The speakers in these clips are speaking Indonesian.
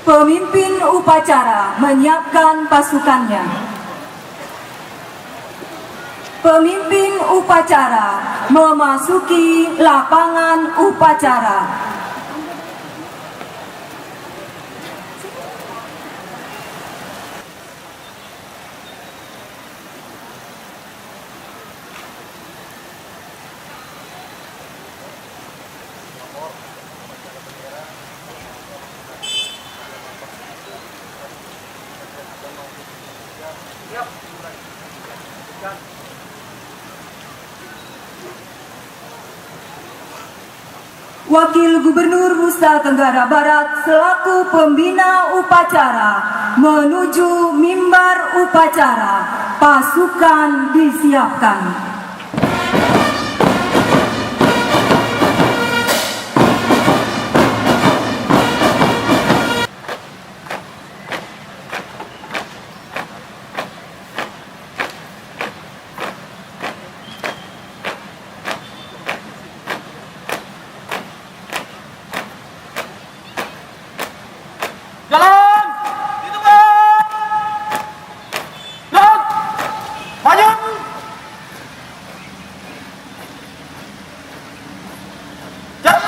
Pemimpin upacara menyiapkan pasukannya. Pemimpin upacara memasuki lapangan upacara. Wakil Gubernur Nusa Tenggara Barat selaku pembina upacara menuju mimbar upacara. Pasukan disiapkan. Jalan! Ditunggu! Jalan! Maju! Jalan!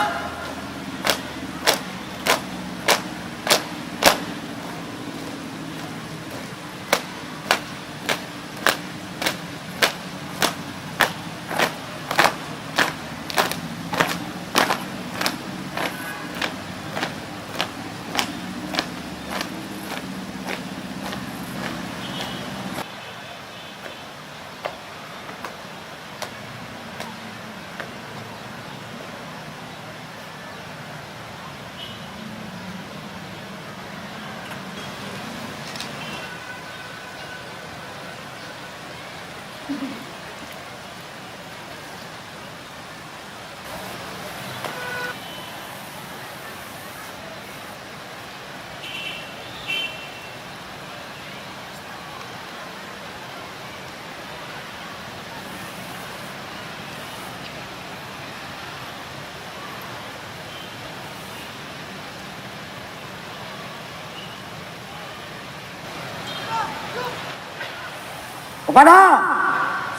Kepada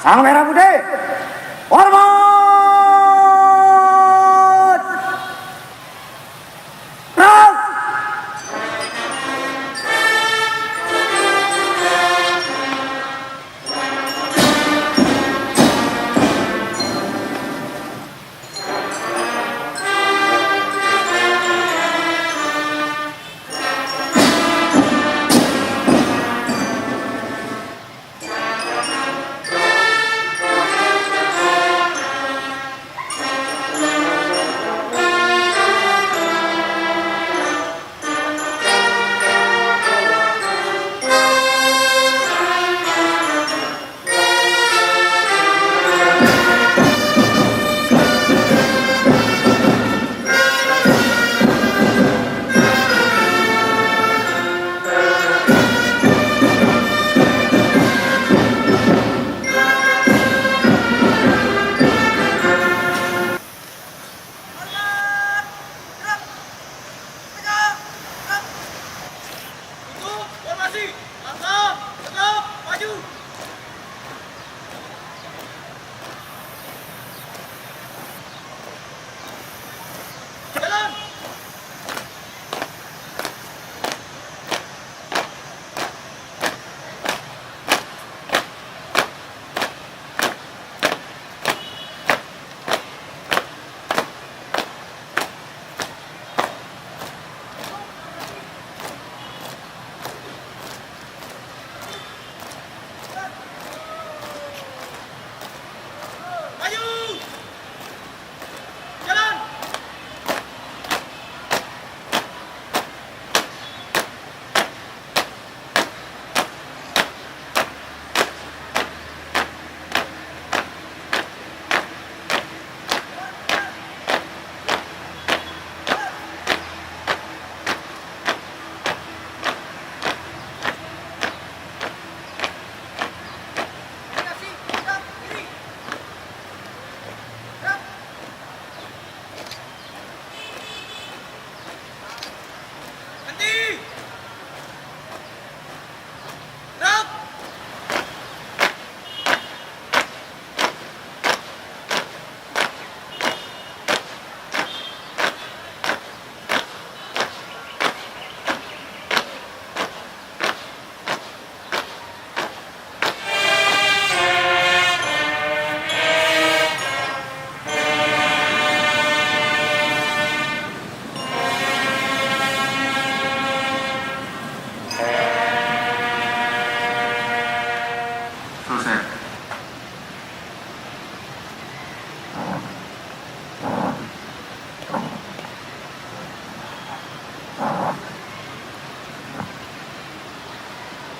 Sang Merah Putih, hormat! Gerak!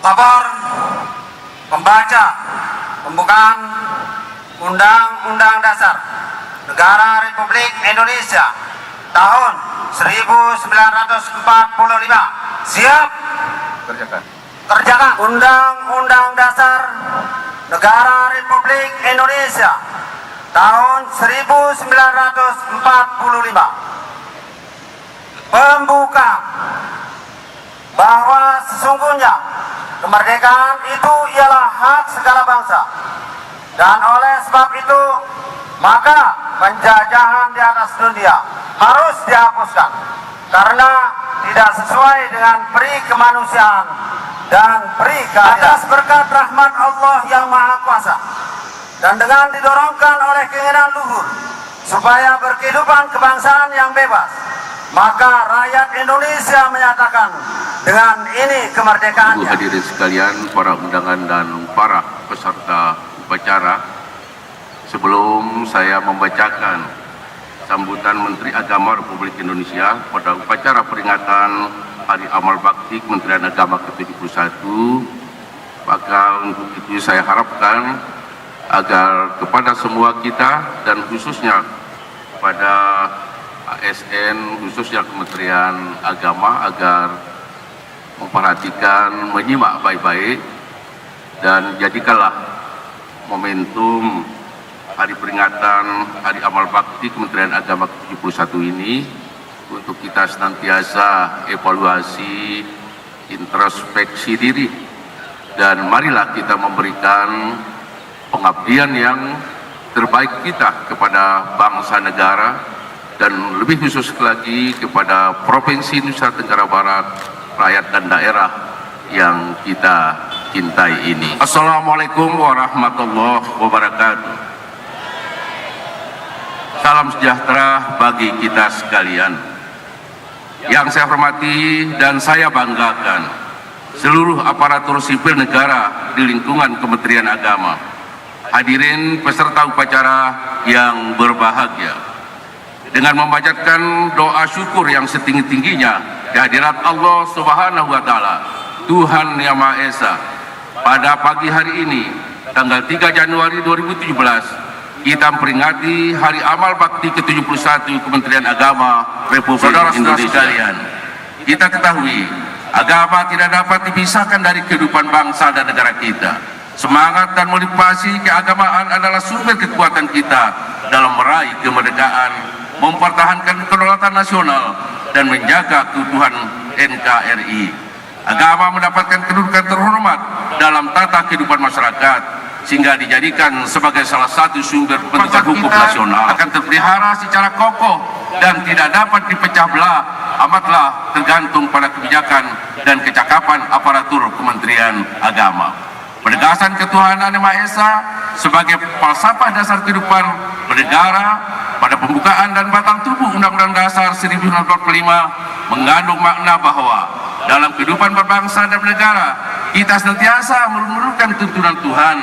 Lapor pembaca pembukaan Undang-Undang Dasar Negara Republik Indonesia tahun 1945. Siap. Kerjakan. Undang-Undang Dasar Negara Republik Indonesia tahun 1945. Pembuka bahwa sesungguhnya kemerdekaan itu ialah hak segala bangsa, dan oleh sebab itu maka penjajahan di atas dunia harus dihapuskan karena tidak sesuai dengan peri kemanusiaan dan peri keadilan. Atas berkat rahmat Allah yang Maha Kuasa dan dengan didorongkan oleh keinginan luhur supaya berkehidupan kebangsaan yang bebas, maka rakyat Indonesia menyatakan dengan ini kemerdekaannya. Ibu hadirin sekalian, para undangan dan para peserta upacara, sebelum saya membacakan sambutan Menteri Agama Republik Indonesia pada upacara peringatan Hari Amal Bakti Kementerian Agama ke-71, maka untuk itu saya harapkan agar kepada semua kita dan khususnya kepada ASN, khususnya Kementerian Agama, agar memperhatikan, menyimak baik-baik, dan jadikanlah momentum hari peringatan Hari Amal Bakti Kementerian Agama ke-71 ini untuk kita senantiasa evaluasi, introspeksi diri, dan marilah kita memberikan pengabdian yang terbaik kita kepada bangsa negara, dan lebih khusus lagi kepada Provinsi Nusa Tenggara Barat, rakyat dan daerah yang kita cintai ini. Assalamualaikum warahmatullahi wabarakatuh. Salam sejahtera bagi kita sekalian. Yang saya hormati dan saya banggakan seluruh aparatur sipil negara di lingkungan Kementerian Agama, hadirin peserta upacara yang berbahagia. Dengan membacakan doa syukur yang setinggi-tingginya kehadirat Allah Subhanahu wa Ta'ala, Tuhan Yang Maha Esa, pada pagi hari ini tanggal 3 Januari 2017 kita memperingati Hari Amal Bakti ke-71 Kementerian Agama Republik Indonesia. Sekalian, kita ketahui agama tidak dapat dipisahkan dari kehidupan bangsa dan negara kita. Semangat dan motivasi keagamaan adalah sumber kekuatan kita dalam meraih kemerdekaan, mempertahankan kedaulatan nasional, dan menjaga keutuhan NKRI. Agama mendapatkan kedudukan terhormat dalam tata kehidupan masyarakat, sehingga dijadikan sebagai salah satu sumber penegak hukum nasional. Akan terpelihara secara kokoh dan tidak dapat dipecah belah, amatlah tergantung pada kebijakan dan kecakapan aparatur Kementerian Agama. Penegasan ketuhanan Yang Maha Esa sebagai falsafah dasar kehidupan bernegara pada pembukaan dan batang tubuh Undang-Undang Dasar 1945 mengandung makna bahwa dalam kehidupan berbangsa dan bernegara kita senantiasa merumuskan tuntunan Tuhan.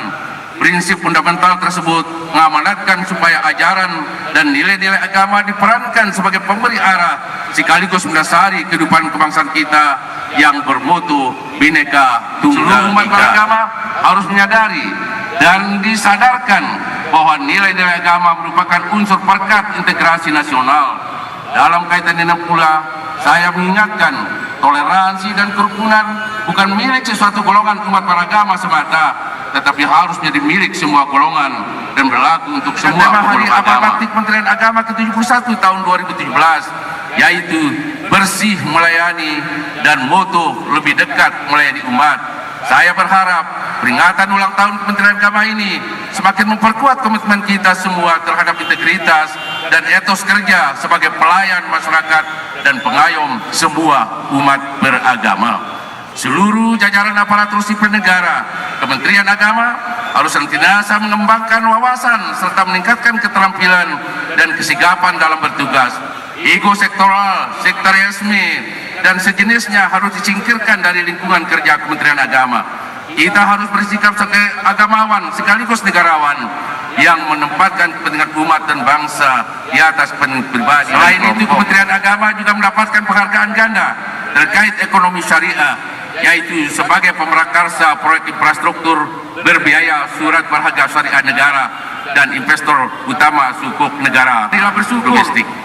Prinsip fundamental tersebut mengamanatkan supaya ajaran dan nilai-nilai agama diperankan sebagai pemberi arah sekaligus mendasari kehidupan kebangsaan kita yang bermutu Bhinneka Tunggal Ika. Umat beragama harus menyadari dan disadarkan bahwa nilai-nilai agama merupakan unsur perekat integrasi nasional. Dalam kaitan ini pula, saya mengingatkan toleransi dan kerukunan bukan milik sesuatu golongan umat beragama semata, tetapi harus menjadi milik semua golongan dan berlaku untuk semua Hari Amal Bakti Kementerian Agama ke-71 tahun 2017, yaitu bersih melayani dan moto lebih dekat melayani umat. Saya berharap peringatan ulang tahun Kementerian Agama ini semakin memperkuat komitmen kita semua terhadap integritas dan etos kerja sebagai pelayan masyarakat dan pengayom semua umat beragama. Seluruh jajaran aparatur sipil negara, Kementerian Agama harus senantiasa mengembangkan wawasan serta meningkatkan keterampilan dan kesigapan dalam bertugas. Ego sektoral, sektarisme, dan sejenisnya harus disingkirkan dari lingkungan kerja Kementerian Agama. Kita harus bersikap sebagai agamawan sekaligus negarawan yang menempatkan kepentingan umat dan bangsa di atas kepentingan pribadi. Selain itu, Kementerian Agama juga mendapatkan penghargaan ganda terkait ekonomi syariah yaitu sebagai pemrakarsa proyek infrastruktur berbiaya surat berharga syariah negara dan investor utama sukuk negara. Marilah bersyukur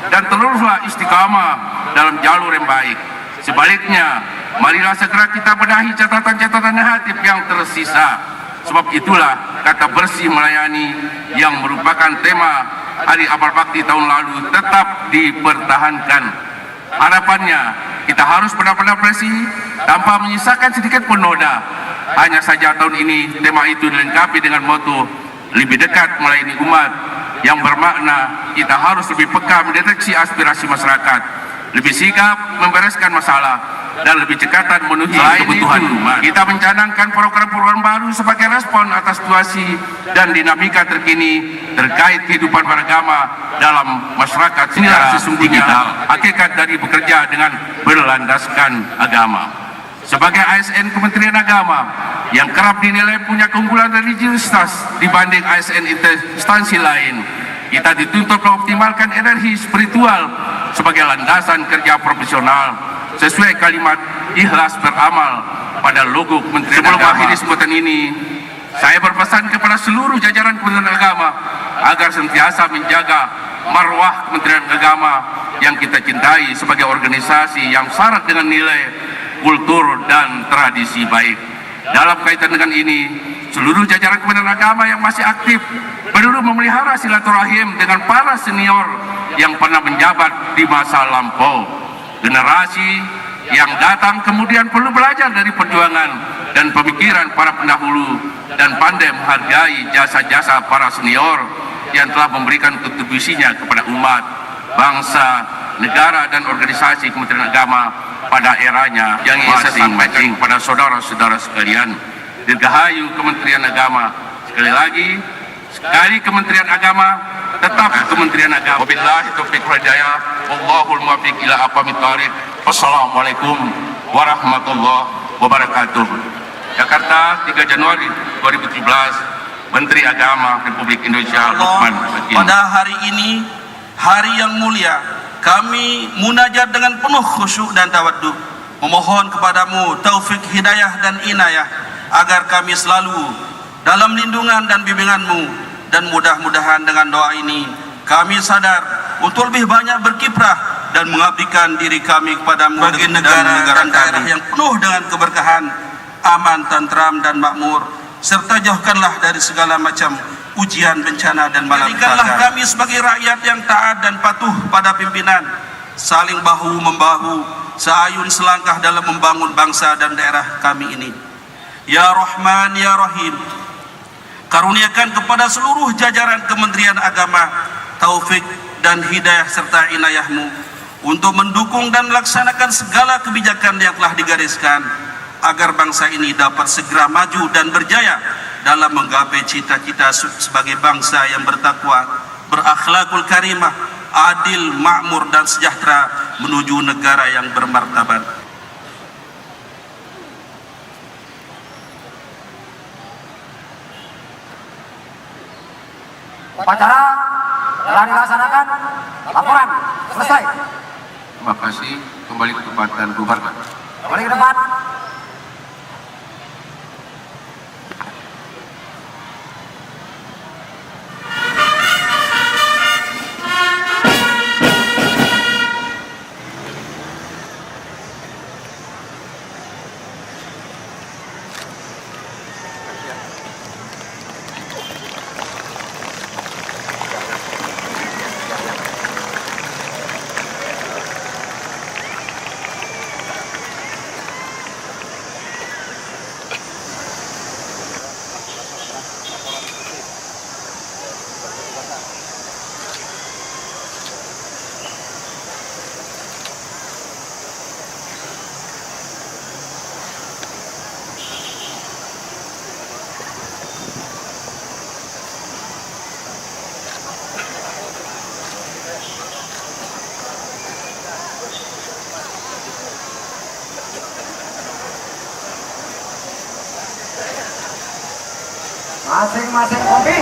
dan teruslah istiqamah dalam jalur yang baik. Sebaliknya, marilah segera kita benahi catatan-catatan negatif yang tersisa. Sebab itulah kata bersih melayani yang merupakan tema Hari Amal Bakti tahun lalu tetap dipertahankan. Harapannya, kita harus benar-benar bersih tanpa menyisakan sedikit pun noda. Hanya saja tahun ini tema itu dilengkapi dengan moto lebih dekat melayani umat, yang bermakna kita harus lebih peka mendeteksi aspirasi masyarakat, lebih sigap membereskan masalah, dan lebih cekatan memenuhi kebutuhan umat. Kita mencanangkan program-program baru sebagai respon atas situasi dan dinamika terkini terkait kehidupan beragama dalam masyarakat. Inilah sesungguhnya hakikat dari bekerja dengan berlandaskan agama. Sebagai ASN Kementerian Agama yang kerap dinilai punya keunggulan religiusitas dibanding ASN instansi lain, kita dituntut mengoptimalkan energi spiritual sebagai landasan kerja profesional sesuai kalimat ikhlas beramal pada logo Kementerian Agama. Sebelum akhiri sambutan ini, saya berpesan kepada seluruh jajaran Kementerian Agama agar senantiasa menjaga marwah Kementerian Agama yang kita cintai sebagai organisasi yang syarat dengan nilai, kultur, dan tradisi baik. Dalam kaitan dengan ini, seluruh jajaran Kementerian Agama yang masih aktif perlu memelihara silaturahim dengan para senior yang pernah menjabat di masa lampau. Generasi yang datang kemudian perlu belajar dari perjuangan dan pemikiran para pendahulu dan pandai menghargai jasa-jasa para senior yang telah memberikan kontribusinya kepada umat, bangsa, negara, dan organisasi Kementerian Agama pada eranya. Yang ingin saya sampaikan kepada saudara-saudara sekalian, dirgahayu Kementerian Agama. Sekali lagi, sekali Kementerian Agama, tetap Kementerian Agama. Wabillahi taufiq wal hidayah, wallahul muwaffiq ila aqwamit thoriq. Wassalamualaikum warahmatullahi wabarakatuh. Jakarta, 3 Januari 2017, Menteri Agama Republik Indonesia Lukman Hakim. Pada hari ini, hari yang mulia, kami munajat dengan penuh khusyuk dan tawaddu, memohon kepadamu taufik hidayah dan inayah agar kami selalu dalam lindungan dan bimbinganmu, dan mudah-mudahan dengan doa ini kami sadar untuk lebih banyak berkiprah dan mengabdikan diri kami kepadamu bagi negara dan daerah yang penuh dengan keberkahan, aman, tentram, dan makmur, serta jauhkanlah dari segala macam ujian, bencana, dan malapetaka. Jadikanlah kami sebagai rakyat yang taat dan patuh pada pimpinan, saling bahu-membahu, seayun selangkah dalam membangun bangsa dan daerah kami ini. Ya Rahman, Ya Rahim, karuniakan kepada seluruh jajaran Kementerian Agama taufik dan hidayah serta inayahmu untuk mendukung dan melaksanakan segala kebijakan yang telah digariskan agar bangsa ini dapat segera maju dan berjaya dalam menggapai cita-cita sebagai bangsa yang bertakwa, berakhlakul karimah, adil, makmur, dan sejahtera menuju negara yang bermartabat. Upacara telah dilaksanakan. Laporan selesai. Terima kasih. Kembali ke tempat dan bubarkan. Kembali ke depan. Masing-masing kopi.